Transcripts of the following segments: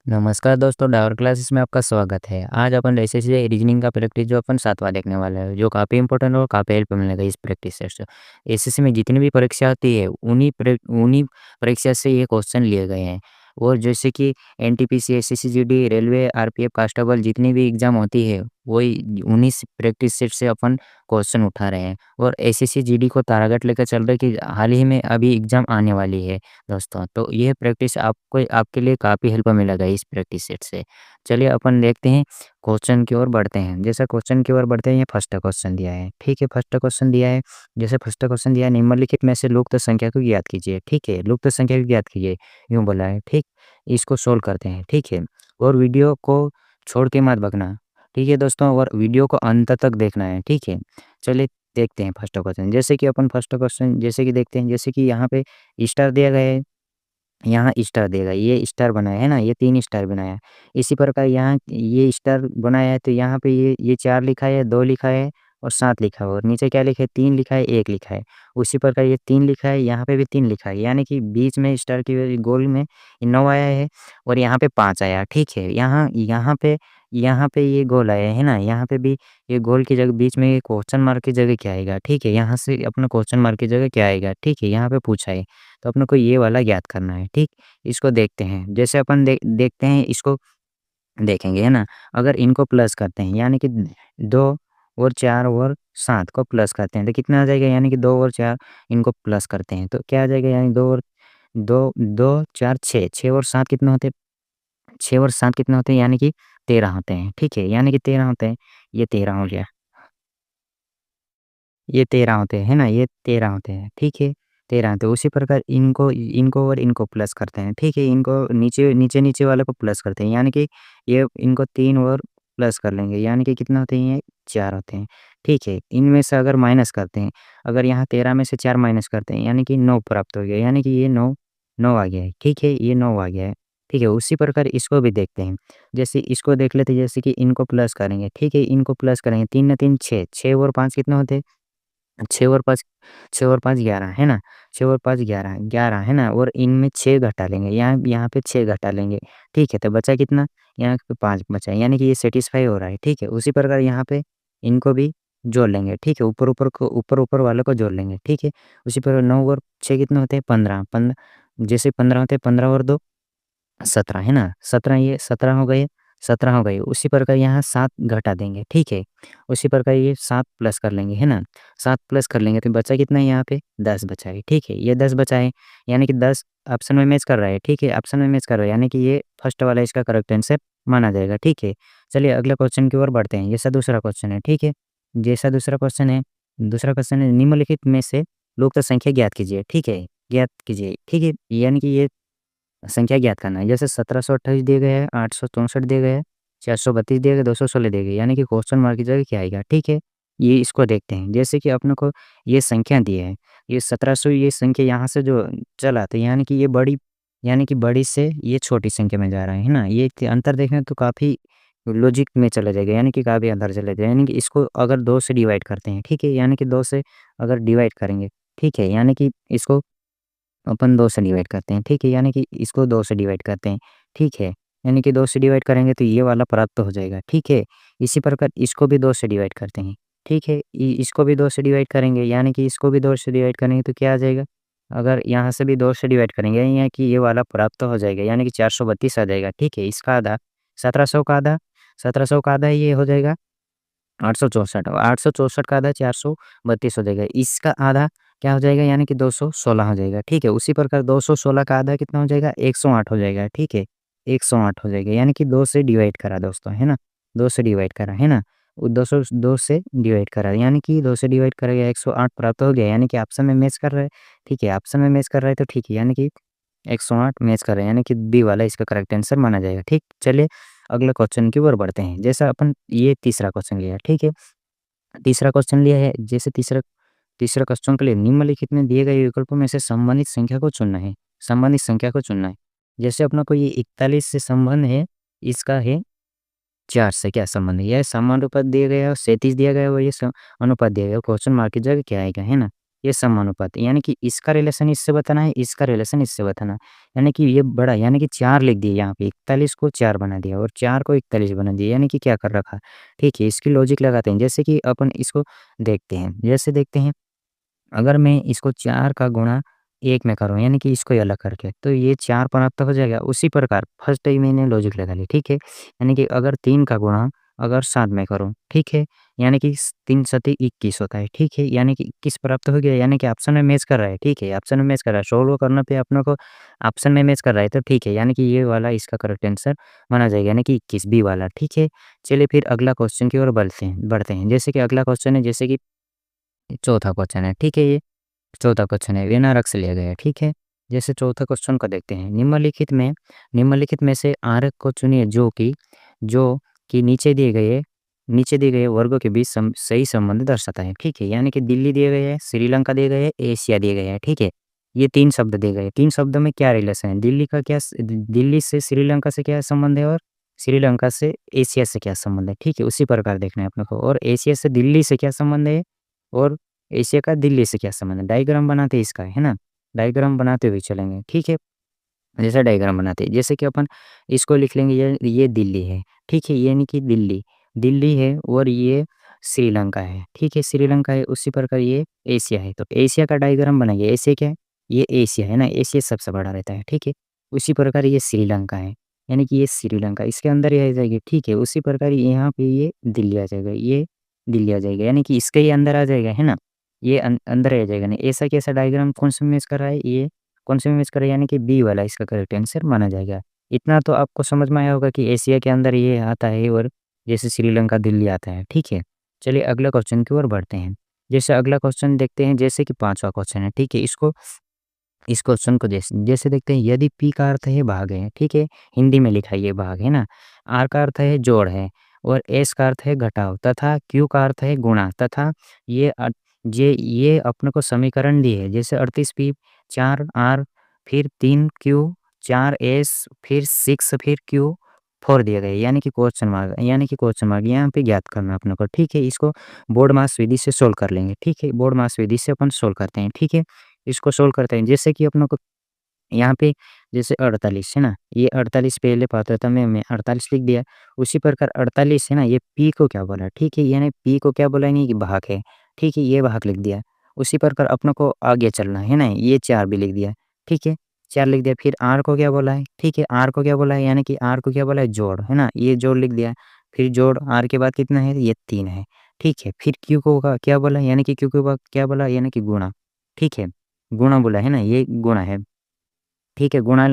नमस्कार दोस्तों, डावर क्लासेस में आपका स्वागत है। आज अपन ऐसे से रीजनिंग का प्रैक्टिस जो अपन 7वां देखने वाले हैं, जो काफ़ी इंपॉर्टेंट और काफ़ी हेल्प मिलेगा इस प्रैक्टिस से। एसएससी में जितनी भी परीक्षा आती है, उन्हीं परीक्षा से ये क्वेश्चन लिए गए हैं। और जैसे कि NTPC, SSC GD, railway, RPF, constable जितनी भी एग्ज़ाम होती है, वही उन्हीं से प्रैक्टिस सेट से अपन क्वेश्चन उठा रहे हैं। और एसएससी जीडी को तारागढ़ लेकर चल रहे कि हाल ही में अभी एग्ज़ाम आने वाली है। दोस्तों, तो ये प्रैक्टिस आपको आपके लिए काफ़ी हेल्प मिलेगा इस प्रैक्टिस सेट से। चलिए अपन देखते हैं, क्वेश्चन की ओर बढ़ते हैं। जैसे क्वेश्चन की ओर बढ़ते हैं, ये फर्स्ट क्वेश्चन दिया है, ठीक है? फर्स्ट क्वेश्चन दिया है, जैसे फर्स्ट क्वेश्चन दिया है, निम्नलिखित में से लुप्त संख्या को ज्ञात कीजिए, ठीक है? लुप्त संख्या को ज्ञात कीजिए, यूँ बोला है, ठीक? इसको सोल्व करते हैं, ठीक है? और वीडियो को छोड़ के मत भगना, ठीक है दोस्तों? और वीडियो को अंत तक देखना है, ठीक है? चलिए देखते हैं फर्स्ट क्वेश्चन। जैसे कि अपन फर्स्ट क्वेश्चन जैसे कि देखते हैं, जैसे कि यहाँ पे स्टार दिया गया है, यहाँ स्टार देगा, ये स्टार बनाया है ना, ये 3 स्टार बनाया है। इसी प्रकार यहाँ ये स्टार बनाया है, तो यहाँ पे ये 4 लिखा है, 2 लिखा है और 7 लिखा है, और नीचे क्या लिखा है, 3 लिखा है, 1 लिखा है। उसी प्रकार ये 3 लिखा है, यहाँ पे भी 3 लिखा है, यानी कि बीच में स्टार के गोल में 9 आया है और यहाँ पे 5 आया, ठीक है? यहाँ पे ये गोल आया है ना, यहाँ पे भी ये गोल की जगह बीच में ये क्वेश्चन मार्क की जगह क्या आएगा, ठीक है? यहाँ से अपना क्वेश्चन मार्क की जगह क्या आएगा, ठीक है? यहाँ पे पूछा है। तो अपने को ये वाला ज्ञात करना है, ठीक? इसको देखते हैं। जैसे अपन देखते हैं, इसको देखेंगे, है ना? अगर इनको प्लस करते हैं, यानी कि 2 और 4 और 7 को प्लस करते हैं, तो कितना आ जाएगा? यानी कि 2 और 4 इनको प्लस करते हैं, तो क्या आ जाएगा? यानी 2 4 6, 6 और 7 कितने होते हैं? 6 और 7 कितने होते हैं? यानी कि 13 होते हैं, ठीक है? यानी कि 13 होते हैं, ये 13 हो गया। ये 13 होते हैं, है ना? ये 13 होते हैं, ठीक है? 13 तो उसी प्रकार इनको इनको और इनको प्लस करते हैं, ठीक है? इनको नीचे वाले को प्लस करते हैं, यानी कि ये इनको 3 और प्लस कर लेंगे, यानी कि कितना होते हैं ये? 4 होते हैं, ठीक है? इनमें से अगर माइनस करते हैं, अगर यहाँ 13 में से 4 माइनस करते हैं, यानी कि 9 प्राप्त हो गया, यानी कि ये 9 आ गया है, ठीक है? ये 9 आ गया है, ठीक है? उसी प्रकार इसको भी देखते हैं। जैसे इसको देख लेते हैं, जैसे कि इनको प्लस करेंगे, ठीक है? इनको प्लस करेंगे, 3 3 6, 6 और 5 कितने होते हैं? 6 और 5 11 है ना? 6 और 5 11 11 है ना? और इनमें 6 घटा लेंगे, यहाँ पे 6 घटा लेंगे, ठीक है? तो बचा कितना? यहाँ पे 5 बचा, यानी कि ये सैटिस्फाई हो रहा है, ठीक है? उसी प्रकार यहाँ पे इनको भी जोड़ लेंगे, ठीक है? ऊपर वाले को जोड़ लेंगे, ठीक है? उसी प्रकार 9 और 6 कितने होते हैं? 15 जैसे 15 होते हैं, 15 और 2 17 है ना? 17 ये 17 हो गए। उसी प्रकार यहाँ 7 घटा देंगे, ठीक है? उसी प्रकार ये 7 प्लस कर लेंगे, है ना? 7 प्लस कर लेंगे तो बचा कितना है यहाँ पे? 10 बचा है, ठीक है? ये 10 बचा है, यानी कि 10 ऑप्शन में मैच कर रहा है, ठीक है? ऑप्शन में मैच कर रहा है, यानी कि ये फर्स्ट वाला इसका करेक्ट आंसर माना जाएगा, ठीक है? चलिए अगले क्वेश्चन की ओर बढ़ते हैं। जैसा दूसरा क्वेश्चन है, ठीक है? जैसा दूसरा क्वेश्चन है, निम्नलिखित में से लुप्त संख्या ज्ञात कीजिए, ठीक है? ज्ञात कीजिए, ठीक है? यानी कि ये संख्या ज्ञात करना है। जैसे 1728 दिए गए हैं, 864 दिए गए हैं, 432 दिए गए, 216 दिए गए, यानी कि क्वेश्चन मार्क की जगह क्या आएगा, ठीक है? ये इसको देखते हैं। जैसे कि अपने को ये संख्या दी है, ये 1700, ये संख्या यहाँ से जो चला, तो यानी कि बड़ी से ये छोटी संख्या में जा रहा है ना? ये अंतर देखें तो काफ़ी लॉजिक में चला जाएगा, यानी कि काफ़ी अंदर चला जाएगा, यानी कि इसको अगर 2 से डिवाइड करते हैं, ठीक है? यानी कि 2 से अगर डिवाइड करेंगे, ठीक है? यानी कि इसको अपन 2 से डिवाइड करते हैं, ठीक है? यानी कि इसको 2 से डिवाइड करते हैं, ठीक है? यानी कि 2 से डिवाइड करेंगे तो ये वाला प्राप्त हो जाएगा, ठीक है? इसी प्रकार इसको भी 2 से डिवाइड करते हैं, ठीक है? इसको भी 2 से डिवाइड करेंगे, यानी कि इसको भी 2 से डिवाइड करेंगे तो क्या आ जाएगा? अगर यहाँ से भी 2 से डिवाइड करेंगे, यानी कि ये वाला प्राप्त हो जाएगा, यानी कि 432 आ जाएगा, ठीक है? इसका आधा 1700 का आधा 1700 का आधा ये हो जाएगा 864, और 864 का आधा 432 हो जाएगा। इसका आधा क्या हो जाएगा? यानी कि 216 हो जाएगा, ठीक है? उसी प्रकार 216 का आधा कितना हो जाएगा? 108 हो जाएगा, ठीक है? 108 हो जाएगा, यानी कि 2 से डिवाइड करा दोस्तों, है ना? 2 से डिवाइड करा, है ना? 2 से डिवाइड करा, यानी कि 2 से डिवाइड करा गया, 108 प्राप्त हो गया, यानी कि ऑप्शन में मैच कर रहा है, ठीक है? ऑप्शन में मैच कर रहा है तो ठीक है, यानी कि 108 मैच कर रहा है, यानी कि बी वाला इसका करेक्ट आंसर माना जाएगा, ठीक? चलिए अगले क्वेश्चन की ओर बढ़ते हैं। जैसा अपन ये तीसरा क्वेश्चन लिया, ठीक है? तीसरा क्वेश्चन लिया है, जैसे तीसरा तीसरा क्वेश्चन के लिए निम्नलिखित में दिए गए विकल्पों में से संबंधित संख्या को चुनना है, संबंधित संख्या को चुनना है। जैसे अपना को ये 41 से संबंध है, इसका है 4 से क्या संबंध है? यह समानुपात दिया गया है और 37 दिया गया है और ये अनुपात दिया गया है, क्वेश्चन मार्क की जगह क्या आएगा, है ना? ये समानुपाती यानी कि इसका रिलेशन इससे बताना है, इसका रिलेशन इससे बताना है। यानी कि ये बड़ा यानी कि 4 लिख दिए यहाँ पे 41 को 4 बना दिया और 4 को 41 बना दिया यानी कि क्या कर रखा। ठीक है, इसकी लॉजिक लगाते हैं जैसे कि अपन इसको देखते हैं। जैसे देखते हैं अगर मैं इसको 4 का गुणा 1 में करूँ यानी कि इसको अलग करके तो ये 4 प्राप्त हो जाएगा। उसी प्रकार फर्स्ट ही मैंने लॉजिक लगा ली, ठीक है? यानी कि अगर 3 का गुणा अगर 7 में करूँ, ठीक है? यानी कि 3 सती 21 होता है, ठीक है? यानी कि 21 प्राप्त हो गया यानी कि ऑप्शन में मैच कर रहा है, ठीक है? ऑप्शन में मैच कर रहा है, सॉल्व करने पे अपने को ऑप्शन में मैच कर रहा है तो ठीक है, यानी कि ये वाला इसका करेक्ट आंसर माना जाएगा यानी कि 21 बी वाला, ठीक है? चलिए फिर अगला क्वेश्चन की ओर बढ़ते हैं। जैसे कि अगला क्वेश्चन है जैसे कि चौथा क्वेश्चन है, ठीक है ये? चौथा क्वेश्चन है विनारक से लिया गया है, ठीक है? जैसे चौथा क्वेश्चन को देखते हैं। निम्नलिखित में से आरक को चुनिए जो कि नीचे दिए गए वर्गों के बीच सही संबंध दर्शाता है, ठीक है? यानी कि दिल्ली दिए गए है, श्रीलंका दिए गए है, एशिया दिए गए हैं, ठीक है? ये 3 शब्द दिए गए हैं। 3 शब्दों में क्या रिलेशन है? दिल्ली से श्रीलंका से क्या संबंध है और श्रीलंका से एशिया से क्या संबंध है, ठीक है? उसी प्रकार देखना है अपने को और एशिया से दिल्ली से क्या संबंध है और एशिया का दिल्ली से क्या संबंध है? डायग्राम बनाते हैं इसका, है ना? डायग्राम बनाते हुए चलेंगे, ठीक है? जैसे डायग्राम बनाते हैं, जैसे कि अपन इसको लिख लेंगे ये दिल्ली है, ठीक है? यानी कि दिल्ली है और ये श्रीलंका है, ठीक है? श्रीलंका है, उसी प्रकार ये एशिया है, तो एशिया का डायग्राम बनाइए। एशिया क्या है? ये एशिया है ना, एशिया सबसे बड़ा रहता है, ठीक है? उसी प्रकार ये श्रीलंका है, यानी कि ये श्रीलंका इसके अंदर ही आ जाएगी, ठीक है? उसी प्रकार यहाँ पे ये दिल्ली आ जाएगा, ये दिल्ली आ जाएगा, यानी कि इसके ही अंदर आ जाएगा, है ना? ये अंदर आ जाएगा नहीं, ऐसा कैसा डायग्राम कौन सा मैच कर रहा है? ये कौन से में मैच करें यानी कि बी वाला इसका करेक्ट आंसर माना जाएगा। इतना तो आपको समझ में आया होगा कि एशिया के अंदर ये आता है और जैसे श्रीलंका, दिल्ली आता है, ठीक है? चलिए अगला क्वेश्चन की ओर बढ़ते हैं। जैसे अगला क्वेश्चन देखते हैं जैसे कि 5वां क्वेश्चन है, ठीक है? इस क्वेश्चन को जैसे जैसे देखते हैं यदि पी का अर्थ है भाग है, ठीक है? हिंदी में लिखा है ये भाग है ना? आर का अर्थ है जोड़ है और एस का अर्थ है घटाव तथा क्यू का अर्थ है गुणा तथा ये अ, ये अपने को समीकरण दी है जैसे 38 पी 4 आर फिर 3 क्यू 4 एस फिर 6 फिर क्यू 4 दिया गया है यानी कि क्वेश्चन मार्क यहाँ पे ज्ञात करना अपने को, ठीक है? इसको बोर्ड मास विधि से सोल्व कर लेंगे, ठीक है? बोर्ड मास विधि से अपन सोल्व करते हैं, ठीक है? इसको सोल्व करते हैं जैसे कि अपनों को यहाँ पे जैसे 48 है ना, ये 48 पहले पात्रता में मैं 48 लिख दिया। उसी प्रकार 48 है ना, ये पी को क्या बोला, ठीक है? यानी पी को क्या बोला नहीं कि भाग है, ठीक है? ये भाग लिख दिया। उसी प्रकार अपनों को आगे चलना है ना, ये 4 भी लिख दिया, ठीक है? 4 लिख दिया फिर आर को क्या बोला है, ठीक है? आर को क्या बोला है यानी कि आर को क्या बोला है जोड़, है ना? ये जोड़ लिख दिया। फिर जोड़ आर के बाद कितना है? ये 3 है, ठीक है? फिर क्यू को क्या बोला यानी कि क्यू के बाद क्या बोला यानी कि गुणा, ठीक है? गुणा बोला है ना, ये गुणा है। ठीक है, गुणा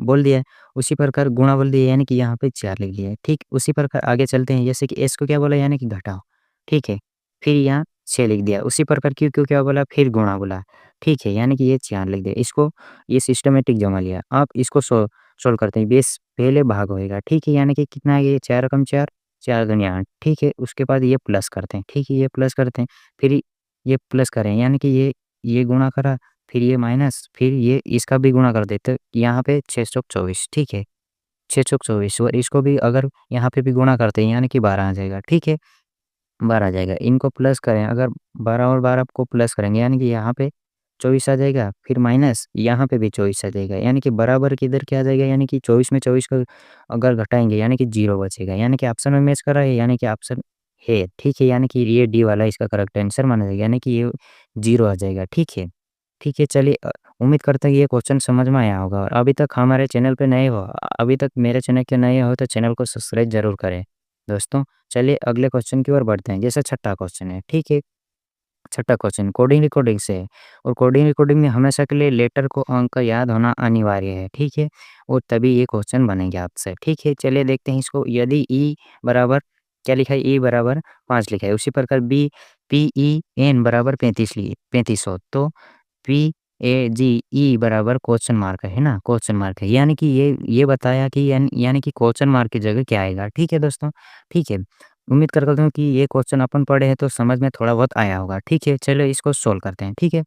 बोल दिया है। उसी प्रकार गुणा बोल दिया यानी कि यहाँ पे 4 लिख लिया है, ठीक। उसी प्रकार आगे चलते हैं जैसे कि एस को क्या बोला यानी कि घटाओ, ठीक है। फिर यहाँ 6 लिख दिया, उसी प्रकार क्यू को क्या बोला फिर गुणा बोला, ठीक है। यानी कि ये 4 लिख दिया, इसको ये सिस्टमैटिक जमा लिया। अब इसको सोल्व करते हैं, बेस पहले भाग होएगा, ठीक है। यानी कि कितना है ये 4 एकम 4, 4 दूनी 8, ठीक है। उसके बाद ये प्लस करते हैं, ठीक है, ये प्लस करते हैं, फिर ये प्लस करें यानी कि ये गुणा करा, फिर ये माइनस, फिर ये इसका भी गुणा कर देते यहाँ पे 6 चौक 24, ठीक है। 6 चौक 24 और इसको भी अगर यहाँ पे भी गुणा करते हैं यानी कि 12 आ जाएगा, ठीक है। 12 आ जाएगा, इनको प्लस करें अगर 12 और 12 को प्लस करेंगे यानी कि यहाँ पे 24 आ जाएगा, फिर माइनस यहाँ पे भी 24 आ जाएगा, यानी कि बराबर किधर क्या आ जाएगा यानी कि 24 में 24 को अगर घटाएँगे यानी कि 0 बचेगा, यानी कि ऑप्शन में मैच कर रहा है यानी कि ऑप्शन है, ठीक है। यानी कि ये डी वाला इसका करेक्ट आंसर माना जाएगा यानी कि ये 0 आ जाएगा, ठीक है। ठीक है, चलिए उम्मीद करता हूँ ये क्वेश्चन समझ में आया होगा और अभी तक हमारे चैनल पे नए हो अभी तक मेरे चैनल के नए हो तो चैनल को सब्सक्राइब ज़रूर करें। दोस्तों, चलिए अगले क्वेश्चन की ओर बढ़ते हैं। जैसे छठा क्वेश्चन है, ठीक है? छठा क्वेश्चन कोडिंग रिकॉर्डिंग से है और कोडिंग रिकॉर्डिंग में हमेशा के लिए लेटर को अंक का याद होना अनिवार्य है, ठीक है? और तभी ये क्वेश्चन बनेंगे आपसे, ठीक है? चलिए देखते हैं इसको। यदि ई बराबर क्या लिखा है? ई बराबर 5 लिखा है, उसी प्रकार PEN बराबर 35 हो तो PAGE बराबर क्वेश्चन मार्क है ना, क्वेश्चन मार्क है। यानी कि ये बताया कि यानी कि क्वेश्चन मार्क की जगह क्या आएगा, ठीक है दोस्तों? ठीक है। उम्मीद करता हूँ कि ये क्वेश्चन अपन पढ़े हैं तो समझ में थोड़ा बहुत आया होगा, ठीक है? चलो इसको सोल्व करते हैं, ठीक है?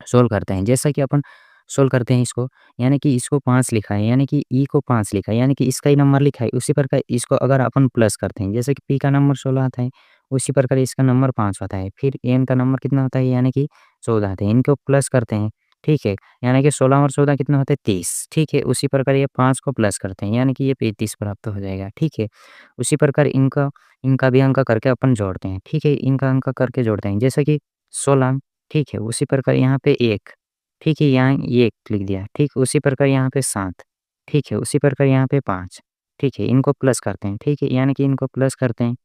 सोल्व करते हैं, जैसा कि अपन सोल्व करते हैं इसको, यानी कि इसको 5 लिखा है, यानी कि ई को 5 लिखा है, यानी कि इसका ही नंबर लिखा है। उसी प्रकार इसको अगर अपन प्लस करते हैं, जैसे कि पी का नंबर 16 आता है, उसी प्रकार इसका नंबर 5 होता है। फिर एन का नंबर कितना होता है, यानी कि 14 आते हैं, इनको प्लस करते हैं, ठीक है? यानी कि 16 और 14 कितना होता है 30, ठीक है? उसी प्रकार ये 5 को प्लस करते हैं, यानी कि ये 35 प्राप्त हो जाएगा, ठीक है? उसी प्रकार इनका इनका भी अंक करके अपन जोड़ते हैं, ठीक है? इनका अंक करके जोड़ते हैं, जैसे कि 16, ठीक है? उसी प्रकार यहाँ पे 1, ठीक है? यहाँ ये 1 लिख दिया, ठीक? उसी प्रकार यहाँ पे 7, ठीक है? उसी प्रकार यहाँ पे 5, ठीक है? इनको प्लस करते हैं, ठीक है? यानी कि इनको प्लस करते हैं,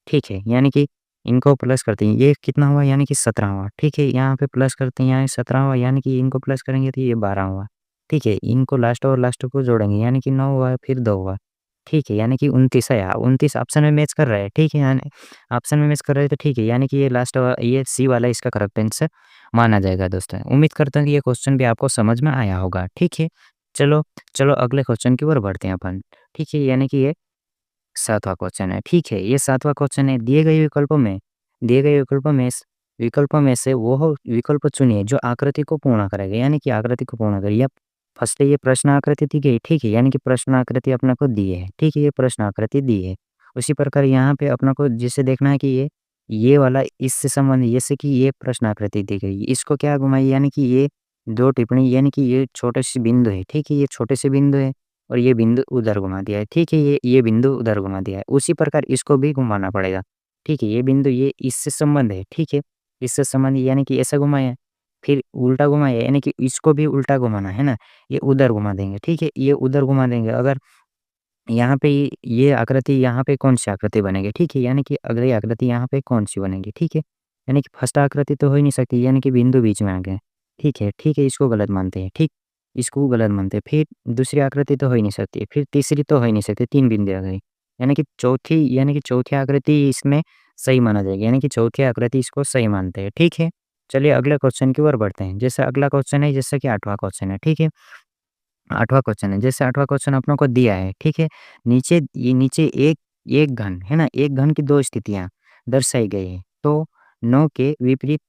ठीक है? यानी कि इनको प्लस करते हैं, ये कितना हुआ यानी कि 17 हुआ, ठीक है? यहाँ पे प्लस करते हैं, यहाँ 17 हुआ यानी कि इनको प्लस करेंगे तो ये 12 हुआ, ठीक है? इनको लास्ट और लास्ट को जोड़ेंगे यानी कि 9 हुआ फिर 2 हुआ, ठीक है? यानी कि 29 आया, 29 ऑप्शन में मैच कर रहा है, ठीक है? यानी ऑप्शन में मैच कर रहा है तो ठीक है, यानी कि ये लास्ट ये सी वाला इसका करेक्ट आंसर माना जाएगा दोस्तों। उम्मीद करता हूँ कि ये क्वेश्चन भी आपको समझ में आया होगा, ठीक है? चलो चलो अगले क्वेश्चन की ओर बढ़ते हैं अपन, ठीक है? यानी कि ये 7वां क्वेश्चन है, ठीक है? ये 7वां क्वेश्चन है, दिए गए विकल्पों में से वो विकल्प चुनिए जो आकृति को पूर्ण करेगा, यानी कि आकृति को पूर्ण करेगा। या फर्स्ट ये प्रश्न आकृति दी गई, ठीक है? यानी कि प्रश्न आकृति अपने को दी है, ठीक है? ये प्रश्न आकृति दी है। उसी प्रकार यहाँ पे अपना को जिसे देखना है कि ये वाला इससे संबंधित जैसे कि ये प्रश्न आकृति दी गई, इसको क्या घुमाई यानी कि ये 2 टिप्पणी यानी कि ये छोटे-से बिंदु है, ठीक है? ये छोटे से बिंदु है और ये बिंदु उधर घुमा दिया है, ठीक है? ये बिंदु उधर घुमा दिया है। उसी प्रकार इसको भी घुमाना पड़ेगा, ठीक है? ये बिंदु ये इससे संबंध है, ठीक है? इससे संबंध यानी कि ऐसा घुमाया, फिर उल्टा घुमाया यानी कि इसको भी उल्टा घुमाना है ना? ये उधर घुमा देंगे, ठीक है? ये उधर घुमा देंगे अगर यहाँ पे ये आकृति यहाँ पे कौन-सी आकृति बनेगी, ठीक है? यानी कि अगली आकृति यहाँ पे कौन-सी बनेगी, ठीक है? यानी कि फर्स्ट आकृति तो हो ही नहीं सकती, यानी कि बिंदु बीच में आ गए, ठीक है? ठीक है, इसको गलत मानते हैं, ठीक? इसको गलत मानते हैं। फिर दूसरी आकृति तो हो ही नहीं सकती, फिर तीसरी तो हो ही नहीं सकती, 3 बिंदु आ गई। यानी कि चौथी आकृति इसमें सही माना जाएगा, यानी कि चौथी आकृति इसको सही मानते हैं, ठीक है? चलिए अगले क्वेश्चन की ओर बढ़ते हैं। जैसे अगला क्वेश्चन है जैसे कि 8वां क्वेश्चन है, ठीक है? 8वां क्वेश्चन है, जैसे 8वां क्वेश्चन अपनों को दिया है, ठीक है? नीचे एक एक घन, है ना? एक घन की 2 स्थितियाँ दर्शाई गई हैं। तो 9 के विपरीत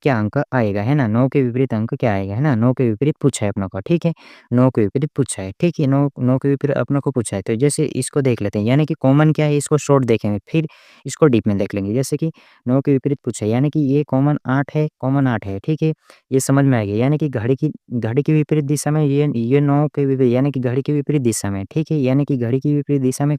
क्या अंक आएगा, है ना? 9 के विपरीत अंक क्या आएगा, है ना? 9 के विपरीत पूछा है अपनों को, ठीक है? 9 के विपरीत पूछा है, ठीक है? 9 के विपरीत अपनों को पूछा है, तो जैसे इसको देख लेते हैं, यानी कि कॉमन क्या है इसको शॉर्ट देखेंगे, फिर इसको डीप में देख लेंगे। जैसे कि 9 के विपरीत पूछा है, यानी कि ये कॉमन 8 है, ठीक है? ये समझ में आ गया, यानी कि घड़ी की विपरीत दिशा में ये 9 के विपरीत यानी कि घड़ी की विपरीत दिशा में, ठीक है? यानी कि घड़ी की विपरीत दिशा में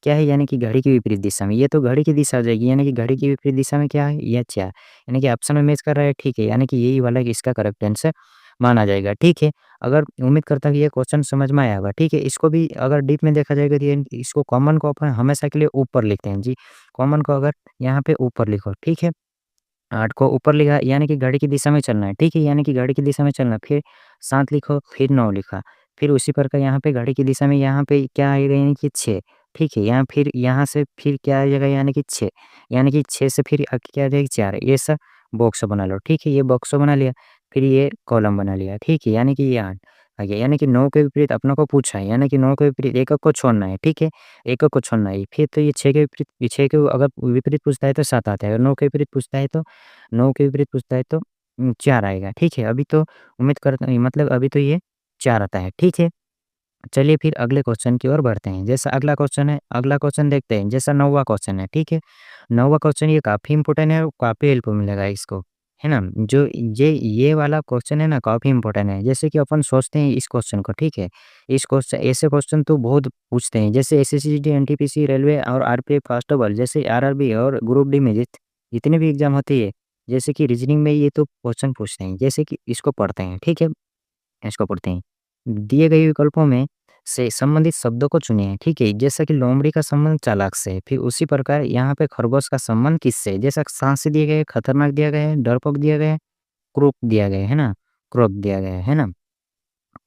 क्या है यानी कि घड़ी की विपरीत दिशा में, ये तो घड़ी की दिशा हो जाएगी, यानी कि घड़ी की विपरीत दिशा में क्या है? ये 4 यानी कि ऑप्शन में मैच कर रहा है, ठीक है? यानी कि यही वाला इसका करेक्ट आंसर माना जाएगा, ठीक है? अगर उम्मीद करता हूँ कि ये क्वेश्चन समझ में आया होगा, ठीक है? इसको भी अगर डीप में देखा जाएगा तो ये इसको कॉमन को अपन हमेशा के लिए ऊपर लिखते हैं जी, कॉमन को अगर यहाँ पे ऊपर लिखो, ठीक है? 8 को ऊपर लिखा यानी कि घड़ी की दिशा में चलना है, ठीक है? यानी कि घड़ी की दिशा में चलना, फिर 7 लिखो, फिर 9 लिखा, फिर उसी प्रकार यहाँ पे घड़ी की दिशा में यहाँ पे क्या आएगा यानी कि 6, ठीक है? यहाँ से फिर क्या आ जाएगा यानी कि 6, यानी कि 6 से फिर क्या आ जाएगा 4, ऐसा बॉक्स बना लो, ठीक है? ये बॉक्स बना लिया, फिर ये कॉलम बना लिया, ठीक है? यानी कि ये 8 आ गया, यानी कि 9 के विपरीत अपनों को पूछा है, यानी कि 9 के विपरीत एकक को छोड़ना है, ठीक है? एकक को छोड़ना है, फिर तो ये 6 के अगर विपरीत पूछता है तो 7 आता है, अगर 9 के विपरीत पूछता है तो 9 के विपरीत पूछता है तो 4 आएगा, ठीक है? अभी तो उम्मीद करता हूँ मतलब अभी तो ये 4 आता है, ठीक है? चलिए फिर अगले क्वेश्चन की ओर बढ़ते हैं। जैसा अगला क्वेश्चन है, अगला क्वेश्चन देखते हैं। जैसा 9वां क्वेश्चन है, ठीक है? 9वां क्वेश्चन ये काफ़ी इम्पोर्टेंट है और काफ़ी हेल्प मिलेगा इसको, है ना? जो ये वाला क्वेश्चन है ना काफ़ी इम्पोर्टेंट है। जैसे कि अपन सोचते हैं इस क्वेश्चन को, ठीक है? इस क्वेश्चन ऐसे क्वेश्चन तो बहुत पूछते हैं। जैसे एसएससी, एनटीपीसी, रेलवे और आरपीएफ कांस्टेबल जैसे आरआरबी और ग्रुप डी में जितने भी एग्ज़ाम होती है, जैसे कि रीजनिंग में ये तो क्वेश्चन पूछते हैं। जैसे कि इसको पढ़ते हैं, ठीक है? इसको पढ़ते हैं। दिए गए विकल्पों में से संबंधित शब्दों को चुनिए, ठीक है? जैसा कि लोमड़ी का संबंध चालाक से, फिर उसी प्रकार यहाँ पे खरगोश का संबंध किससे है? जैसा साँसी दिए गए, खतरनाक दिया गया है, डरपोक दिया गया है, क्रूर दिया गया है ना? क्रोध दिया गया है ना?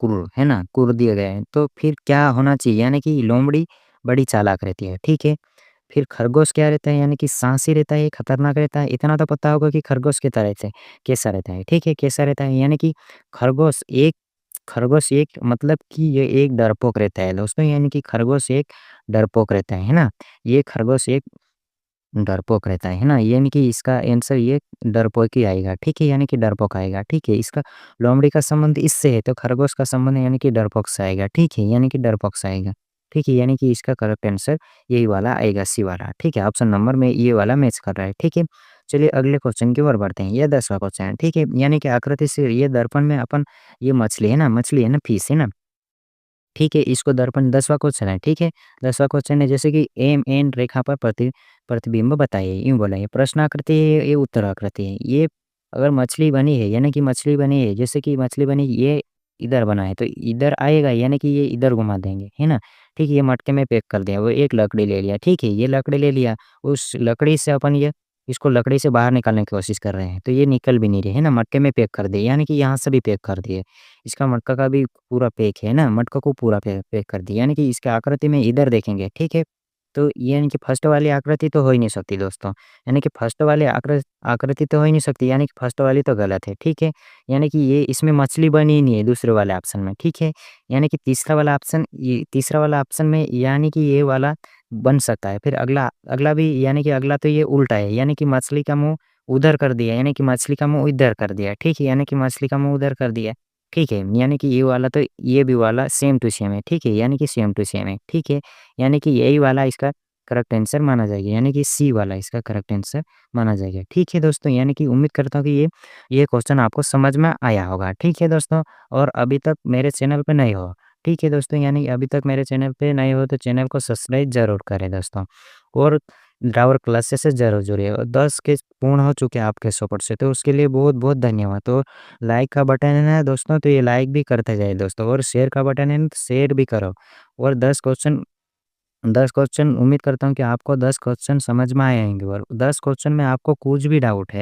क्रूर, है ना? क्रूर दिया गया है, तो फिर क्या होना चाहिए? यानी कि लोमड़ी बड़ी चालाक रहती है, ठीक है? फिर खरगोश क्या रहता है? यानी कि साहसी रहता है, खतरनाक रहता है। इतना तो पता होगा कि खरगोश की तरह से कैसा रहता है, ठीक है? कैसा रहता है? यानी कि खरगोश एक मतलब कि ये एक डरपोक रहता है दोस्तों, यानी कि खरगोश एक डरपोक रहता है ना? ये खरगोश एक डरपोक रहता है ना? यानी कि इसका आंसर ये डरपोक ही आएगा, ठीक है? यानी कि डरपोक आएगा, ठीक है? इसका लोमड़ी का संबंध इससे है, तो खरगोश का संबंध यानी कि डरपोक से आएगा, ठीक है? यानी कि डरपोक से आएगा, ठीक है? यानी कि इसका करेक्ट आंसर यही वाला आएगा, सी वाला, ठीक है? ऑप्शन नंबर में ये वाला मैच कर रहा है, ठीक है? चलिए अगले क्वेश्चन की ओर बढ़ते हैं। ये 10वां क्वेश्चन है, ठीक है? यानी कि आकृति से ये दर्पण में अपन ये मछली है ना, फिश है ना? ठीक है, इसको दर्पण 10वां क्वेश्चन है, ठीक है? 10वां क्वेश्चन है जैसे कि एम एन रेखा पर प्रतिबिंब बताइए, यूँ बोला ये प्रश्न आकृति है, ये उत्तर आकृति है। ये अगर मछली बनी है, यानी कि मछली बनी है, जैसे कि मछली बनी ये इधर बना है, तो इधर आएगा यानी कि ये इधर घुमा देंगे, है ना? ठीक है, ये मटके में पैक कर दिया, वो एक लकड़ी ले लिया, ठीक है? ये लकड़ी ले लिया, उस लकड़ी से अपन ये इसको लकड़ी से बाहर निकालने की कोशिश कर रहे हैं, तो ये निकल भी नहीं रही, है ना? मटके में पैक कर दिए, यानी कि यहाँ से भी पैक कर दिए। इसका मटका का भी पूरा पैक है ना, मटका को पूरा पैक कर दिया, यानी कि इसकी आकृति में इधर देखेंगे, ठीक है? तो ये यानी कि फर्स्ट वाली आकृति तो हो ही नहीं सकती दोस्तों, यानी कि फर्स्ट वाली आकृति तो हो ही नहीं सकती, यानी कि फर्स्ट वाली तो गलत है, ठीक है? यानी कि ये इसमें मछली बनी ही नहीं है दूसरे वाले ऑप्शन में, ठीक है? यानी कि तीसरा वाला ऑप्शन में यानी कि ये वाला बन सकता है। फिर अगला अगला भी यानी कि अगला तो ये उल्टा है, यानी कि मछली का मुँह उधर कर दिया, यानी कि मछली का मुँह इधर कर दिया, ठीक है? यानी कि मछली का मुँह उधर कर दिया। ठीक है, यानी कि ये वाला तो ये भी वाला सेम टू सेम है, ठीक है? यानी कि सेम टू सेम है, ठीक है? यानी कि यही वाला इसका करेक्ट आंसर माना जाएगा, यानी कि सी वाला इसका करेक्ट आंसर माना जाएगा, ठीक है दोस्तों? यानी कि उम्मीद करता हूँ कि ये क्वेश्चन आपको समझ में आया होगा, ठीक है दोस्तों? और अभी तक मेरे चैनल पे नए हो, ठीक है दोस्तों? यानी अभी तक मेरे चैनल पे नए हो तो चैनल को सब्सक्राइब ज़रूर करें दोस्तों। और ड्राइवर क्लासेस से ज़रूर जुड़िए और 10 के पूर्ण हो चुके हैं आपके सपोर्ट से, तो उसके लिए बहुत-बहुत धन्यवाद। तो लाइक का बटन है ना दोस्तों, तो ये लाइक भी करते जाइए दोस्तों और शेयर का बटन है ना, तो शेयर भी करो। और 10 क्वेश्चन उम्मीद करता हूँ कि आपको 10 क्वेश्चन समझ में आए होंगे और 10 क्वेश्चन में आपको कुछ भी डाउट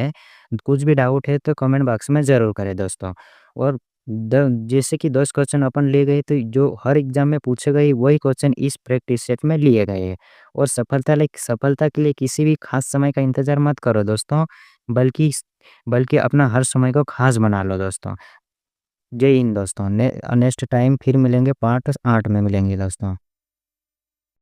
है तो कमेंट बॉक्स में ज़रूर करें दोस्तों। और द जैसे कि 10 क्वेश्चन अपन ले गए तो जो हर एग्ज़ाम में पूछे गए वही क्वेश्चन इस प्रैक्टिस सेट में लिए गए हैं। और सफलता के लिए किसी भी ख़ास समय का इंतज़ार मत करो दोस्तों, बल्कि अपना हर समय को ख़ास बना लो दोस्तों। जय हिंद दोस्तों, नेक्स्ट टाइम फिर मिलेंगे, पार्ट 8 में मिलेंगे दोस्तों।